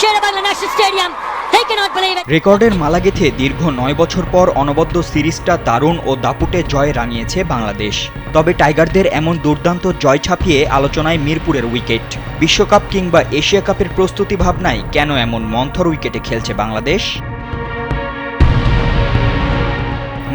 Sherebangla national stadium. They cannot believe it. রেকর্ডের মালা গেঁথে দীর্ঘ 9 বছর পর অনবদ্য সিরিজটা দারুণ ও দাপুটে জয় রাঙিয়েছে বাংলাদেশ। তবে টাইগারদের এমন দুর্দান্ত জয় ছাপিয়ে আলোচনায় মিরপুরের উইকেট। বিশ্বকাপ কিংবা এশিয়া কাপের প্রস্তুতি ভাবনায় কেন এমন মন্থর উইকেটে খেলছে বাংলাদেশ?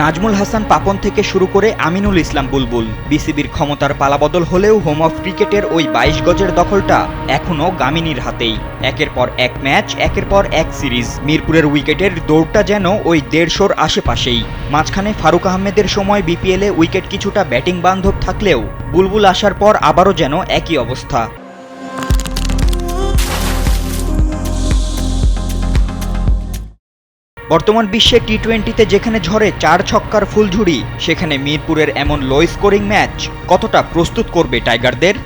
নাজমুল হাসান পাপন থেকে শুরু করে আমিনুল ইসলাম বুলবুল, বিসিবির ক্ষমতার পালাবদল হলেও হোম অফ ক্রিকেটের ওই 22 গজের দখলটা এখনও গামিনীর হাতেই। একের পর এক ম্যাচ, একের পর এক সিরিজ। মিরপুরের উইকেটের দৌড়টা যেন ওই 150-র আশেপাশেই। মাঝখানে ফারুক আহমেদের সময় বিপিএলে উইকেট কিছুটা ব্যাটিং বান্ধব থাকলেও বুলবুল আসার পর আবারও যেন একই অবস্থা। বর্তমান বিশ্বে টি-20তে যেখানে ঝরে 4 ছক্কার ফুলঝুরি, সেখানে মিরপুরের এমন লো স্কোরিং ম্যাচ কতটা প্রস্তুত করবে টাইগারদের?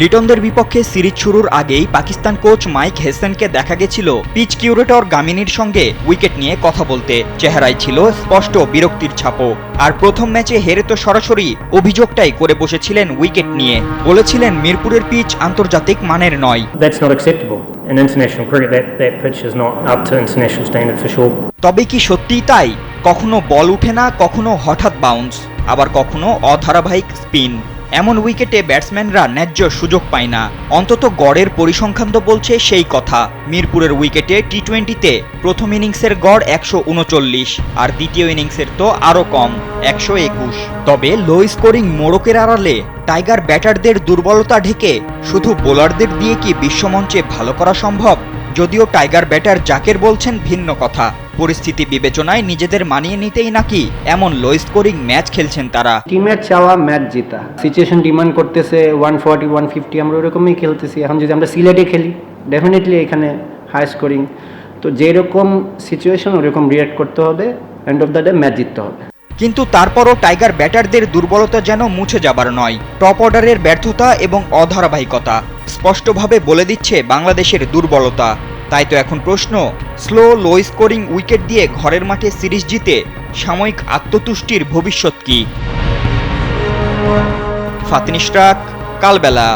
লিটনদের বিপক্ষে সিরিজ শুরুর আগেই পাকিস্তান কোচ মাইক হেসেনকে দেখা গেছিল পিচ কিউরেটর গামিনীর সঙ্গে উইকেট নিয়ে কথা বলতে। চেহারায় ছিল স্পষ্ট বিরক্তির ছাপও। আর প্রথম ম্যাচে হেরে তো সরাসরি অভিযোগটাই করে বসেছিলেন উইকেট নিয়ে। বলেছিলেন মিরপুরের পিচ আন্তর্জাতিক মানের নয়। That's not acceptable. In international cricket, that pitch is not up to international standard for sure. তবে কি সত্যিই তাই? কখনো বল উঠে না, কখনো হঠাৎ বাউন্স, আবার কখনো অধারাবাহিক স্পিন। এমন উইকেটে ব্যাটসম্যানরা ন্যায্য সুযোগ পায় না। অন্তত গড়ের পরিসংখ্যান তো বলছে সেই কথা। মিরপুরের উইকেটে টি-20তে প্রথম ইনিংসের গড় 139, আর দ্বিতীয় ইনিংসের তো আরও কম, 121। তবে লো স্কোরিং মোড়কের আড়ালে টাইগার ব্যাটারদের দুর্বলতা ঢেকে শুধু বোলারদের দিয়ে কি বিশ্বমঞ্চে ভালো করা সম্ভব? যদিও টাইগার ব্যাটার জাকের বলছেন ভিন্ন কথা। পরিস্থিতি বিবেচনায় নিজেদের মানিয়ে নিতেই নাকি এমন লো স্কোরিং ম্যাচ খেলছেন তারা। টিমের চাওয়া ম্যাচ জেতা, সিচুয়েশন ডিমান্ড করতেছে 140 150, আমরা ওরকমই খেলতেছি। এখন যদি আমরা সিলেটে খেলি, ডেফিনেটলি এখানে হাই স্কোরিং। তো যেরকম সিচুয়েশন ওরকম রিয়াক্ট করতে হবে, end of the day match জিততে হবে। কিন্তু তারপরও টাইগার ব্যাটারদের দুর্বলতা যেন মুছে যাবার নয়। টপ অর্ডারের ব্যর্থতা এবং অধারাবাহিকতা স্পষ্টভাবে বলে দিচ্ছে বাংলাদেশের দুর্বলতা। তাই তো এখন প্রশ্ন, স্লো লো স্কোরিং উইকেট দিয়ে ঘরের মাঠে সিরিজ জিতে সাময়িক আত্মতুষ্টির ভবিষ্যৎ কি? ফাতিন ইশরাক, কালবেলা।